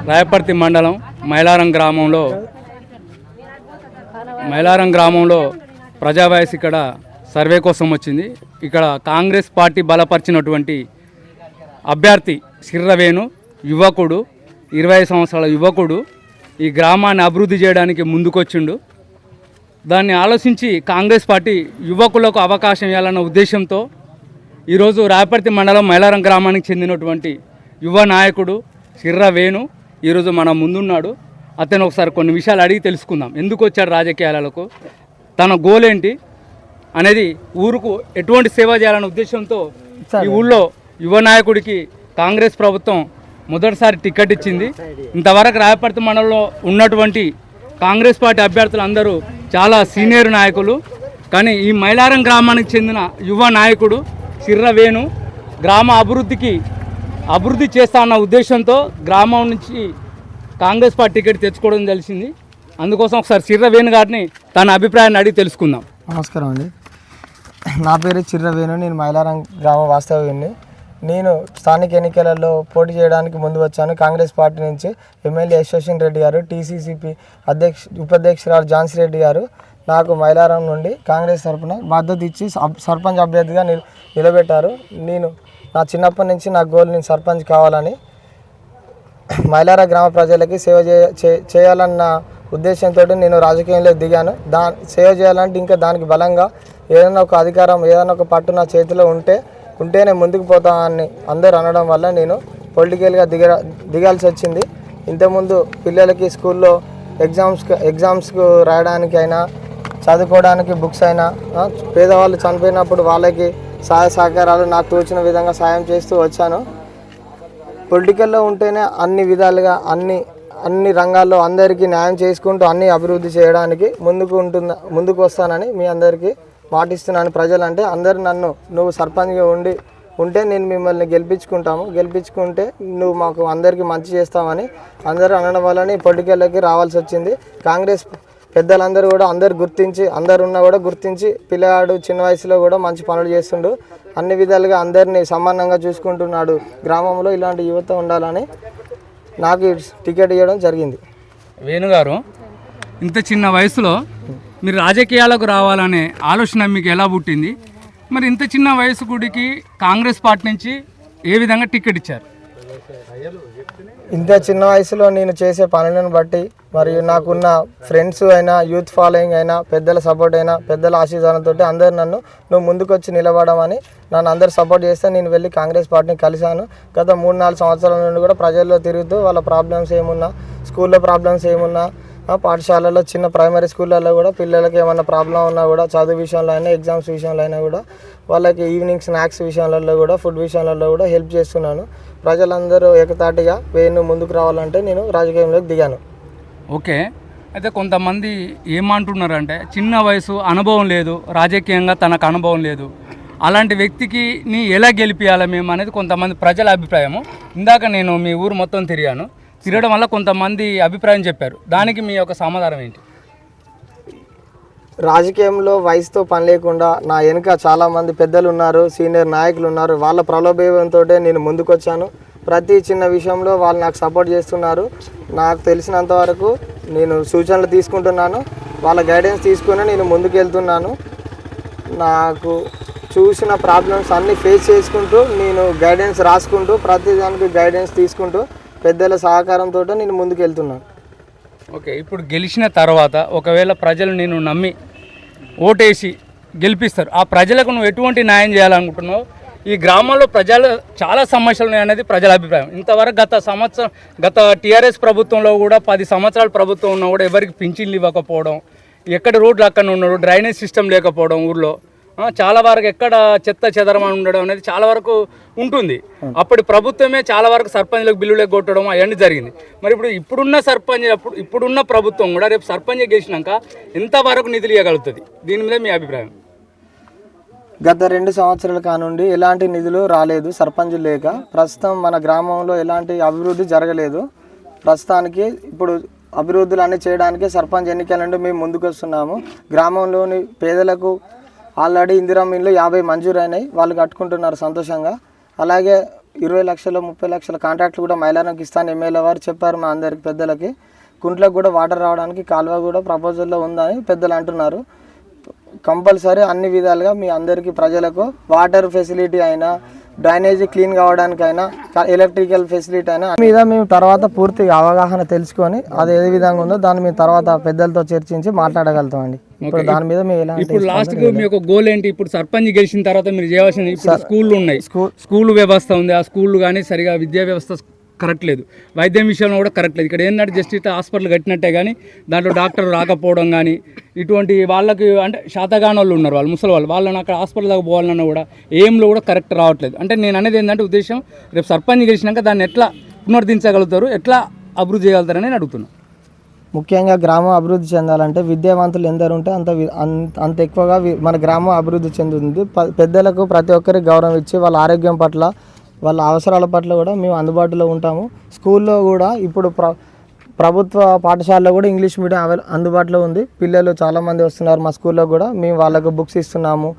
రాయపర్తి మండలం మైలారం గ్రామంలో ప్రజావాయిస్ ఇక్కడ సర్వే కోసం వచ్చింది. ఇక్కడ కాంగ్రెస్ పార్టీ బలపరిచినటువంటి అభ్యర్థి సిర్రవేణు యువకుడు, 20 సంవత్సరాల యువకుడు ఈ గ్రామాన్ని అభివృద్ధి చేయడానికి ముందుకొచ్చిండు. దాన్ని ఆలోచించి కాంగ్రెస్ పార్టీ యువకులకు అవకాశం ఇవ్వాలన్న ఉద్దేశంతో ఈరోజు రాయపర్తి మండలం మైలారం గ్రామానికి చెందినటువంటి యువ నాయకుడు సిర్రవేణు ఈరోజు మన ముందున్నాడు. అతను ఒకసారి కొన్ని విషయాలు అడిగి తెలుసుకుందాం. ఎందుకు వచ్చాడు రాజకీయాలకు, తన గోల్ ఏంటి అనేది, ఊరుకు ఎటువంటి సేవ చేయాలన్న ఉద్దేశంతో ఈ ఊళ్ళో యువ నాయకుడికి కాంగ్రెస్ ప్రభుత్వం మొదటిసారి టికెట్ ఇచ్చింది. ఇంతవరకు రాయపర్తి మండలంలో ఉన్నటువంటి కాంగ్రెస్ పార్టీ అభ్యర్థులు అందరూ చాలా సీనియర్ నాయకులు. కానీ ఈ మైలారం గ్రామానికి చెందిన యువ నాయకుడు సిర్రవేణు గ్రామ అభివృద్ధి చేస్తా అన్న ఉద్దేశంతో గ్రామం నుంచి కాంగ్రెస్ పార్టీ టికెట్ తెచ్చుకోవడం తెలిసింది. అందుకోసం ఒకసారి సిర్రవేణు గారిని తన అభిప్రాయాన్ని అడిగి తెలుసుకుందాం. నమస్కారం అండి, నా పేరు సిర్రవేణు. నేను మైలారం గ్రామ వాస్తవ్యుడిని. నేను స్థానిక ఎన్నికలలో పోటీ చేయడానికి ముందు వచ్చాను. కాంగ్రెస్ పార్టీ నుంచి ఎమ్మెల్యే యశ్వశ్విన్ రెడ్డి గారు, టీసీసీపీ ఉపాధ్యక్షురాలు ఝాన్సీ రెడ్డి గారు నాకు మైలారం నుండి కాంగ్రెస్ తరఫున మద్దతు ఇచ్చి సర్పంచ్ అభ్యర్థిగా నిలబెట్టారు. నేను నా చిన్నప్పటి నుంచి నా గోల్ నేను సర్పంచ్ కావాలని, మైలార గ్రామ ప్రజలకి సేవ చేయాలన్న ఉద్దేశంతో నేను రాజకీయంలో దిగాను. సేవ చేయాలంటే ఇంకా దానికి బలంగా ఏదైనా ఒక అధికారం, ఏదైనా ఒక పట్టు నా చేతిలో ఉంటేనే ముందుకు పోతామని అందరూ అనడం వల్ల నేను పొలిటికల్గా దిగాల్సి వచ్చింది. ఇంతకుముందు పిల్లలకి స్కూల్లో ఎగ్జామ్స్కు రాయడానికైనా, చదువుకోవడానికి బుక్స్ అయినా, పేదవాళ్ళు చనిపోయినప్పుడు వాళ్ళకి సహాయ సహకారాలు నాకు తోచిన విధంగా సాయం చేస్తూ వచ్చాను. పొలిటికల్లో ఉంటేనే అన్ని విధాలుగా అన్ని రంగాల్లో అందరికీ న్యాయం చేసుకుంటూ అన్ని అభివృద్ధి చేయడానికి ముందుకు వస్తానని మీ అందరికీ మాటిస్తున్నాను. ప్రజలంటే అందరూ నువ్వు సర్పంచ్గా ఉంటే నేను మిమ్మల్ని గెలిపించుకుంటే నువ్వు మాకు అందరికీ మంచి చేస్తామని అందరూ అనడం వల్లనే పొలిటికల్లోకి రావాల్సి వచ్చింది. కాంగ్రెస్ పెద్దలందరూ కూడా అందరున్నా కూడా గుర్తించి పిల్లవాడు చిన్న వయసులో కూడా మంచి పనులు చేస్తుండు, అన్ని విధాలుగా అందరినీ సమానంగా చూసుకుంటున్నాడు. గ్రామంలో ఇలాంటి యువత ఉండాలని నాకు టికెట్ ఇవ్వడం జరిగింది. వేణుగారు, ఇంత చిన్న వయసులో మీరు రాజకీయాలకు రావాలనే ఆలోచన మీకు ఎలా పుట్టింది? మరి ఇంత చిన్న వయసు గుడికి కాంగ్రెస్ పార్టీ నుంచి ఏ విధంగా టికెట్ ఇచ్చారు? ఇంత చిన్న వయసులో నేను చేసే పనులను బట్టి, మరియు నాకున్న ఫ్రెండ్స్ అయినా, యూత్ ఫాలోయింగ్ అయినా, పెద్దల సపోర్ట్ అయినా, పెద్దల ఆశీర్వాదంతో అందరు నువ్వు ముందుకు వచ్చి నిలబడమని నన్ను అందరు సపోర్ట్ చేస్తే నేను వెళ్ళి కాంగ్రెస్ పార్టీని కలిశాను. గత 3-4 సంవత్సరాల నుండి కూడా ప్రజల్లో తిరుగుతూ వాళ్ళ ప్రాబ్లమ్స్ ఏమున్నా, స్కూల్లో ప్రాబ్లమ్స్ ఏమున్నా, పాఠశాలలో చిన్న ప్రైమరీ స్కూళ్ళల్లో కూడా పిల్లలకి ఏమన్నా ప్రాబ్లం ఉన్నా కూడా, చదువు విషయంలో అయినా, ఎగ్జామ్స్ విషయంలో అయినా కూడా, వాళ్ళకి ఈవినింగ్ స్నాక్స్ విషయాలలో కూడా, ఫుడ్ విషయాలలో కూడా హెల్ప్ చేస్తున్నాను. ప్రజలందరూ ఏకతాటిగా వేణు ముందుకు రావాలంటే నేను రాజకీయంలోకి దిగాను. ఓకే, అయితే కొంతమంది ఏమంటున్నారంటే చిన్న వయసు, అనుభవం లేదు, రాజకీయంగా తనకు అనుభవం లేదు, అలాంటి వ్యక్తికి నీ ఎలా గెలిపించాలి మేము అనేది కొంతమంది ప్రజల అభిప్రాయము. ఇందాక నేను మీ ఊరు మొత్తం తిరగడం వల్ల కొంతమంది అభిప్రాయం చెప్పారు. దానికి మీ యొక్క సమాధానం ఏంటి? రాజకీయంలో వయసుతో పని లేకుండా నా వెనుక చాలామంది పెద్దలు ఉన్నారు, సీనియర్ నాయకులు ఉన్నారు. వాళ్ళ ప్రలోభంతో నేను ముందుకు వచ్చాను. ప్రతి చిన్న విషయంలో వాళ్ళు నాకు సపోర్ట్ చేస్తున్నారు. నాకు తెలిసినంత వరకు నేను సూచనలు తీసుకుంటున్నాను, వాళ్ళ గైడెన్స్ తీసుకుని నేను ముందుకు వెళ్తున్నాను. నాకు చూసిన ప్రాబ్లమ్స్ అన్నీ ఫేస్ చేసుకుంటూ, నేను గైడెన్స్ రాసుకుంటూ, ప్రతి దానికి గైడెన్స్ తీసుకుంటూ, పెద్దల సహకారంతో నేను ముందుకు వెళ్తున్నాను. ఓకే, ఇప్పుడు గెలిచిన తర్వాత ఒకవేళ ప్రజలు నేను నమ్మి ఓటేసి గెలిపిస్తారు, ఆ ప్రజలకు నువ్వు ఎటువంటి న్యాయం చేయాలనుకుంటున్నావు? ఈ గ్రామంలో ప్రజలు చాలా సమస్యలు ఉన్నాయనేది ప్రజల అభిప్రాయం. ఇంతవరకు గత టీఆర్ఎస్ ప్రభుత్వంలో కూడా 10 సంవత్సరాల ప్రభుత్వం ఉన్నా కూడా ఎవరికి పింఛన్లు ఇవ్వకపోవడం, ఎక్కడ రోడ్లు అక్కడ ఉండడం, డ్రైనేజ్ సిస్టమ్ లేకపోవడం, ఊర్లో చాలా వరకు ఎక్కడ చెత్త చెదరమని ఉండడం అనేది చాలా వరకు ఉంటుంది. అప్పటి ప్రభుత్వమే చాలా వరకు సర్పంచ్లకు బిల్లులు కొట్టడం అవన్నీ జరిగింది. మరి ఇప్పుడున్న ప్రభుత్వం కూడా రేపు సర్పంచ్ గెలిచినాక ఎంతవరకు నిధులు ఇవ్వగలుగుతుంది? దీని మీద మీ అభిప్రాయం? గత 2 సంవత్సరాల కానుండి ఎలాంటి నిధులు రాలేదు సర్పంచులు లేక. ప్రస్తుతం మన గ్రామంలో ఎలాంటి అభివృద్ధి జరగలేదు. ప్రస్తుతానికి ఇప్పుడు అభివృద్ధులు అన్నీ చేయడానికి సర్పంచ్ ఎన్నికల నుండి మేము ముందుకు వస్తున్నాము. గ్రామంలోని పేదలకు ఆల్రెడీ ఇందిరా ఇళ్ళు 50 మంజూరు అయినాయి, వాళ్ళు కట్టుకుంటున్నారు సంతోషంగా. అలాగే 20 లక్షలు 30 లక్షల కాంట్రాక్ట్లు కూడా మైలారంకి ఇస్తాను ఎమ్మెల్యే వారు చెప్పారు మా అందరికి పెద్దలకి. కుంట్లకు కూడా వాటర్ రావడానికి కాలువ కూడా ప్రపోజల్లో ఉందని పెద్దలు అంటున్నారు. కంపల్సరీ అన్ని విధాలుగా మీ అందరికీ ప్రజలకు వాటర్ ఫెసిలిటీ అయినా, డ్రైనేజీ క్లీన్ కావడానికైనా, ఎలక్ట్రికల్ ఫెసిలిటీ అయినా మీద మేము తర్వాత పూర్తిగా అవగాహన తెలుసుకొని అది ఏ విధంగా ఉందో దాన్ని మేము తర్వాత పెద్దలతో చర్చించి మాట్లాడగలుగుతామండి. ఇప్పుడు దాని మీద మేము ఇప్పుడు లాస్ట్ మీ ఒక గోల్ ఏంటి? ఇప్పుడు సర్పంచ్ గెలిచిన తర్వాత మీరు చేయాల్సిన ఇప్పుడు స్కూళ్ళు ఉన్నాయి, స్కూల్ వ్యవస్థ ఉంది, ఆ స్కూళ్ళు కానీ సరిగా విద్యా వ్యవస్థ కరెక్ట్ లేదు, వైద్యం విషయంలో కూడా కరెక్ట్ లేదు. ఇక్కడ ఏంటంటే జస్ట్ ఇట్లా హాస్పిటల్ కట్టినట్టే కానీ దాంట్లో డాక్టర్ రాకపోవడం కానీ ఇటువంటి వాళ్ళకి అంటే శాతగాని వాళ్ళు ఉన్నారు, వాళ్ళు ముసలి వాళ్ళని అక్కడ హాస్పిటల్ దాకా పోవాలన్నా కూడా ఏంలో కూడా కరెక్ట్ రావట్లేదు. అంటే నేను అనేది ఏంటంటే ఉద్దేశం రేపు సర్పంచ్ గెలిచినాక దాన్ని ఎట్లా పునరుద్ధరించగలుగుతారు, ఎట్లా అభివృద్ధి చేయగలుగుతారని నేను అడుగుతున్నాను. ముఖ్యంగా గ్రామం అభివృద్ధి చెందాలంటే విద్యావంతులు ఎందరు ఉంటే అంత ఎక్కువగా మన గ్రామం అభివృద్ధి చెందుతుంది. పెద్దలకు ప్రతి ఒక్కరికి గౌరవం ఇచ్చి వాళ్ళ ఆరోగ్యం పట్ల, వాళ్ళ అవసరాల పట్ల కూడా మేము అందుబాటులో ఉంటాము. స్కూల్లో కూడా ఇప్పుడు ప్రభుత్వ పాఠశాలలో కూడా ఇంగ్లీష్ మీడియం అందుబాటులో ఉంది. పిల్లలు చాలామంది వస్తున్నారు మా స్కూల్లో కూడా. మేము వాళ్ళకు బుక్స్ ఇస్తున్నాము.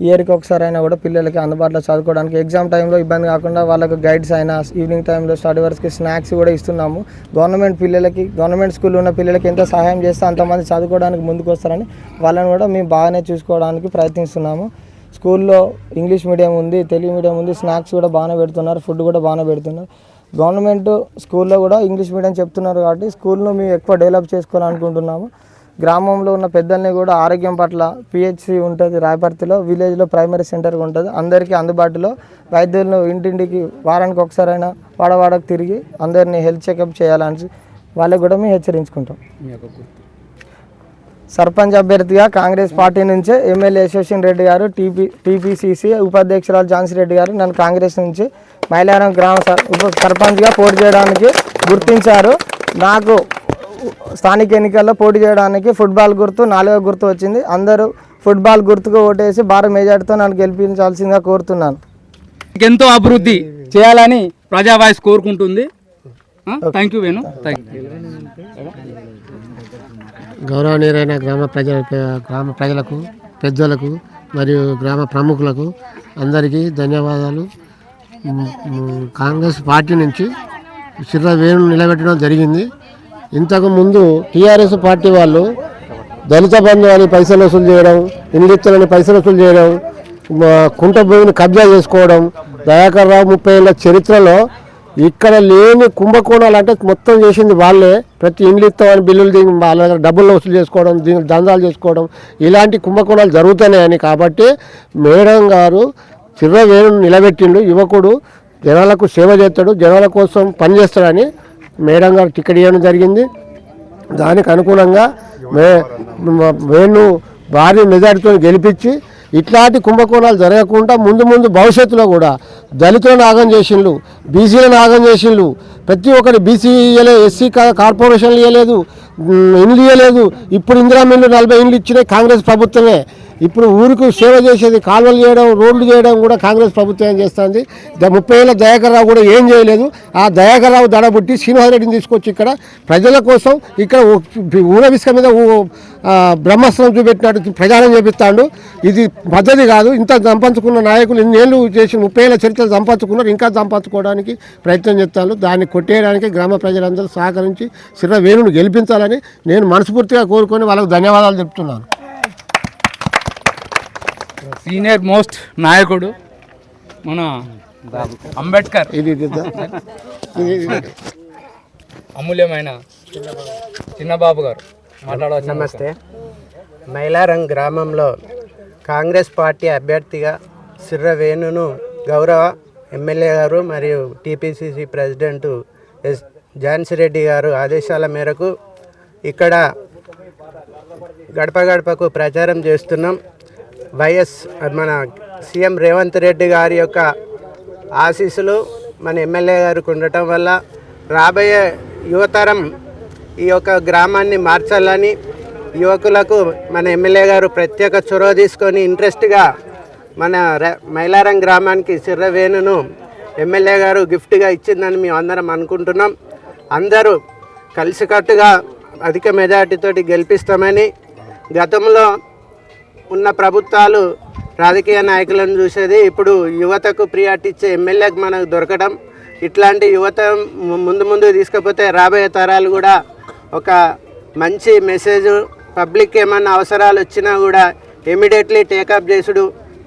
ఇయర్కి ఒకసారి అయినా కూడా పిల్లలకి అందుబాటులో చదువుకోవడానికి, ఎగ్జామ్ టైంలో ఇబ్బంది కాకుండా వాళ్ళకు గైడ్స్ అయినా, ఈవినింగ్ టైంలో స్టడీ వర్క్స్కి స్నాక్స్ కూడా ఇస్తున్నాము. గవర్నమెంట్ స్కూల్లో ఉన్న పిల్లలకి ఎంత సహాయం చేస్తే అంతమంది చదువుకోవడానికి ముందుకు వస్తారని వాళ్ళని కూడా మేము బాగానే చూసుకోవడానికి ప్రయత్నిస్తున్నాము. స్కూల్లో ఇంగ్లీష్ మీడియం ఉంది, తెలుగు మీడియం ఉంది, స్నాక్స్ కూడా బాగానే పెడుతున్నారు, ఫుడ్ కూడా బాగానే పెడుతున్నారు. గవర్నమెంట్ స్కూల్లో కూడా ఇంగ్లీష్ మీడియం చెప్తున్నారు కాబట్టి స్కూల్ను మేము ఎక్కువ డెవలప్ చేసుకోవాలనుకుంటున్నాము. గ్రామంలో ఉన్న పెద్దల్ని కూడా ఆరోగ్యం పట్ల పిహెచ్సి ఉంటుంది రాయపర్తిలో, విలేజ్లో ప్రైమరీ సెంటర్ ఉంటుంది, అందరికీ అందుబాటులో వైద్యులను ఇంటింటికి వారానికి ఒకసారైనా వాడవాడకు తిరిగి అందరినీ హెల్త్ చెకప్ చేయాలని వాళ్ళకి కూడా మేము హెచ్చరించుకుంటాం. సర్పంచ్ అభ్యర్థిగా కాంగ్రెస్ పార్టీ నుంచే ఎమ్మెల్యే యశస్విని రెడ్డి గారు, టీపీసీసీ ఉపాధ్యక్షురాలు ఝాన్సీ రెడ్డి గారు నన్ను కాంగ్రెస్ నుంచి మైలారం గ్రామ సర్పంచ్గా పోటీ చేయడానికి గుర్తించారు. నాకు స్థానిక ఎన్నికల్లో పోటీ చేయడానికి ఫుట్బాల్ గుర్తు 4వ గుర్తు వచ్చింది. అందరూ ఫుట్బాల్ గుర్తుకు ఓటేసి భారీ మెజార్టీతో నన్ను గెలిపించాల్సిందిగా కోరుతున్నాను. ఎంతో అభివృద్ధి చేయాలని ప్రజా వాయిస్ కోరుకుంటుంది. Thank you Venu. Thank you. గౌరవనీయులైన గ్రామ ప్రజలకు, పెద్దలకు మరియు గ్రామ ప్రముఖులకు అందరికీ ధన్యవాదాలు. కాంగ్రెస్ పార్టీ నుంచి చిర్ర వేణును నిలబెట్టడం జరిగింది. ఇంతకు ముందు టీఆర్ఎస్ పార్టీ వాళ్ళు దళిత బంధు అని పైసలు వసూలు చేయడం, ఇండ్లిత్తలని పైసలు వసూలు చేయడం, కుంట భూమిని కబ్జా చేసుకోవడం, దయాకర్ రావు 30 ఏళ్ళ చరిత్రలో ఇక్కడ లేని కుంభకోణాలు అంటే మొత్తం చేసింది వాళ్ళే. ప్రతి ఇండ్లు ఇస్తామని బిల్లులు దిగి వాళ్ళ దగ్గర డబ్బులు వసూలు చేసుకోవడం, దందాలు చేసుకోవడం, ఇలాంటి కుంభకోణాలు జరుగుతున్నాయని కాబట్టి మేడం గారు చిర్ర వేణును నిలబెట్టిండు. యువకుడు జనాలకు సేవ చేస్తాడు, జనాల కోసం పనిచేస్తాడని మేడం గారు టికెట్ ఇవ్వడం జరిగింది. దానికి అనుగుణంగా వేణు భారీ మెజార్టీతో గెలిపించి ఇట్లాంటి కుంభకోణాలు జరగకుండా ముందు భవిష్యత్తులో కూడా దళితులను ఆగం చేసిండ్రు, బీసీలను ఆగం చేసిండ్రు. ప్రతి ఒక్కరి బీసీ ఇవ్వలేదు, ఎస్సీ కార్పొరేషన్లు ఇవ్వలేదు, ఇండ్లు ఇవ్వలేదు. ఇప్పుడు ఇందిరా మిల్లు 40 ఇండ్లు ఇచ్చినాయి కాంగ్రెస్ ప్రభుత్వమే. ఇప్పుడు ఊరికి సేవ చేసేది కాలువలు చేయడం, రోడ్లు చేయడం కూడా కాంగ్రెస్ ప్రభుత్వం చేస్తుంది. 30 ఏళ్ళ దయాకర్ రావు కూడా ఏం చేయలేదు. ఆ దయాకర్ రావు దడబుట్టి శ్రీనివాసరెడ్డిని తీసుకొచ్చి ఇక్కడ ప్రజల కోసం ఇక్కడ ఊరవిసుక మీద బ్రహ్మాస్త్రం చూపెట్టినట్టు ప్రచారం చేపిస్తాడు. ఇది పద్ధతి కాదు. ఇంత సంపాదించుకున్న నాయకులు ఇన్నేళ్ళు చేసి 30 ఏళ్ళ చరిత్రలు సంపాదించుకున్నారు, ఇంకా సంపాదించుకోవడానికి ప్రయత్నం చేస్తాను. దాన్ని కొట్టేయడానికి గ్రామ ప్రజలందరూ సహకరించి చిర్ర వేణును గెలిపించాలని నేను మనస్ఫూర్తిగా కోరుకొని వాళ్ళకు ధన్యవాదాలు చెప్తున్నాను. సీనియర్ మోస్ట్ నాయకుడు మన అంబేద్కర్ అమూల్యమైన చిన్నబాబు గారు మాట్లాడవచ్చు. నమస్తే. మైలారం గ్రామంలో కాంగ్రెస్ పార్టీ అభ్యర్థిగా చిర్ర వేణును గౌరవ ఎమ్మెల్యే గారు మరియు టీపీసీసీ ప్రెసిడెంట్ ఝాన్సీ రెడ్డి గారు ఆదేశాల మేరకు ఇక్కడ గడప గడపకు ప్రచారం చేస్తున్నాం. మన సీఎం రేవంత్ రెడ్డి గారి యొక్క ఆశీస్సులు మన ఎమ్మెల్యే గారికి ఉండటం వల్ల రాబోయే యువతరం ఈ యొక్క గ్రామాన్ని మార్చాలని యువకులకు మన ఎమ్మెల్యే గారు ప్రత్యేక చొరవ తీసుకొని ఇంట్రెస్ట్గా మన మైలారం గ్రామానికి చిర్ర వేణును ఎమ్మెల్యే గారు గిఫ్ట్గా ఇచ్చిందని మేము అందరం అనుకుంటున్నాం. అందరూ కలిసికట్టుగా అధిక మెజార్టీతోటి గెలిపిస్తామని, గతంలో ఉన్న ప్రభుత్వాలు రాజకీయ నాయకులను చూసేది. ఇప్పుడు యువతకు ప్రియారిటీ ఇచ్చే ఎమ్మెల్యేకి మనకు దొరకడం, ఇట్లాంటి యువత ముందు తీసుకపోతే రాబోయే తరాలు కూడా ఒక మంచి మెసేజ్, పబ్లిక్ ఏమన్నా అవసరాలు వచ్చినా కూడా ఇమీడియట్లీ టేకప్ చేసుడు,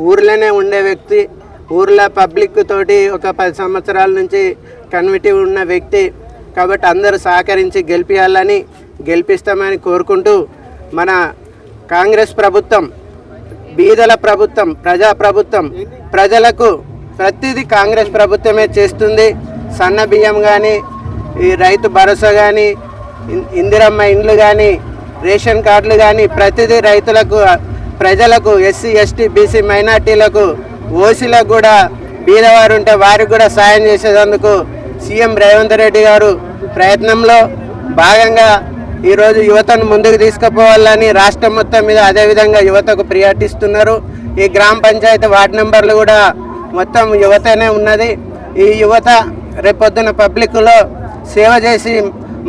ఊర్లోనే ఉండే వ్యక్తి, ఊర్లో పబ్లిక్ తోటి ఒక 10 సంవత్సరాల నుంచి కన్విటీ ఉన్న వ్యక్తి కాబట్టి అందరూ సహకరించి గెలిపిస్తామని కోరుకుంటూ, మన కాంగ్రెస్ ప్రభుత్వం బీదల ప్రభుత్వం, ప్రజా ప్రభుత్వం, ప్రజలకు ప్రతిదీ కాంగ్రెస్ ప్రభుత్వమే చేస్తుంది. సన్న బియ్యం కానీ, ఈ రైతు భరోసా కానీ, ఇందిరమ్మ ఇండ్లు కానీ, రేషన్ కార్డులు కానీ ప్రతిదీ రైతులకు, ప్రజలకు, ఎస్సీ ఎస్టీ బీసీ మైనార్టీలకు, ఓసీలకు కూడా బీదవారు ఉంటే వారికి కూడా సాయం చేసేందుకు సీఎం రేవంత్ రెడ్డి గారు ప్రయత్నంలో భాగంగా ఈరోజు యువతను ముందుకు తీసుకుపోవాలని రాష్ట్రం మొత్తం మీద అదేవిధంగా యువతకు ప్రియారిటీ ఇస్తున్నారు. ఈ గ్రామ పంచాయతీ వార్డు మెంబర్లు కూడా మొత్తం యువతనే ఉన్నది. ఈ యువత రేపొద్దున పబ్లిక్లో సేవ చేసి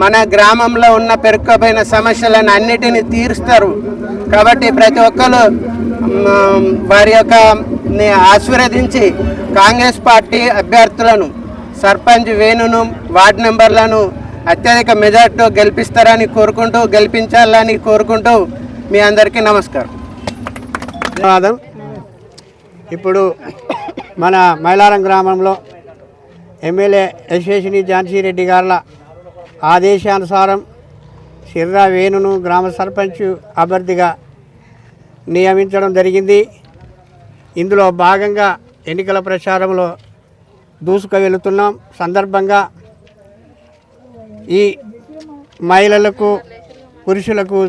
మన గ్రామంలో ఉన్న పెరుక్కుపోయిన సమస్యలను అన్నిటినీ తీరుస్తారు. కాబట్టి ప్రతి ఒక్కరు వారి యొక్క ఆశీర్వదించి కాంగ్రెస్ పార్టీ అభ్యర్థులను, సర్పంచ్ వేణును, వార్డు మెంబర్లను అత్యధిక మెజార్టీతో గెలిపించాలని కోరుకుంటూ మీ అందరికీ నమస్కారం. ధన్యవాదం. ఇప్పుడు మన మైలారం గ్రామంలో ఎమ్మెల్యే యశస్విని ఝాన్సీ రెడ్డి గారి ఆదేశానుసారం సిర్రా వేణును గ్రామ సర్పంచ్ అభ్యర్థిగా నియమించడం జరిగింది. ఇందులో భాగంగా ఎన్నికల ప్రచారంలో దూసుకు వెళుతున్నాం సందర్భంగా ఈ మహిళలకు, పురుషులకు,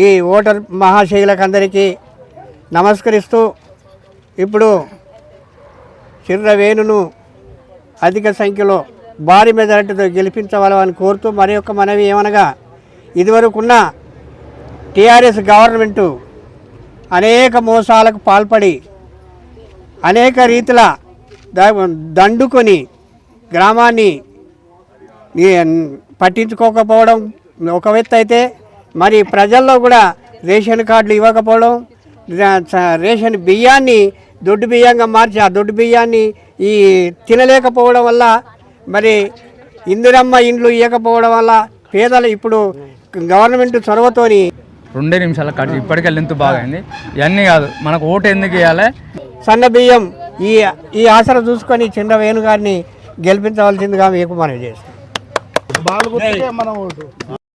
ఈ ఓటర్ మహాశైలకు అందరికీ నమస్కరిస్తూ ఇప్పుడు సిర్రా వేణును అధిక సంఖ్యలో భారీ మెజారిటీతో గెలిపించవాలని కోరుతూ మరి యొక్క మనవి ఏమనగా, ఇదివరకున్న టీఆర్ఎస్ గవర్నమెంటు అనేక మోసాలకు పాల్పడి అనేక రీతిల దండుకొని గ్రామాన్ని పట్టించుకోకపోవడం ఒక వ్యక్తి అయితే, మరి ప్రజల్లో కూడా రేషన్ కార్డులు ఇవ్వకపోవడం, రేషన్ బియ్యాన్ని దొడ్డు బియ్యంగా మార్చి ఆ దొడ్డు బియ్యాన్ని ఈ తినలేకపోవడం వల్ల, మరి ఇందిరమ్మ ఇండ్లు ఇవ్వకపోవడం వల్ల పేదలు ఇప్పుడు గవర్నమెంట్ చొరవతోని 2 నిమిషాల కట్ ఇప్పటికే లెంత్ బాగైంది. ఇవన్నీ కాదు, మనకు ఓటు ఎందుకు ఇవ్వాలి? సన్న బియ్యం ఈ ఆశలు చూసుకొని చిన్న వేణు గారిని గెలిపించవలసిందిగా మీకు మనవి చేస్తాం.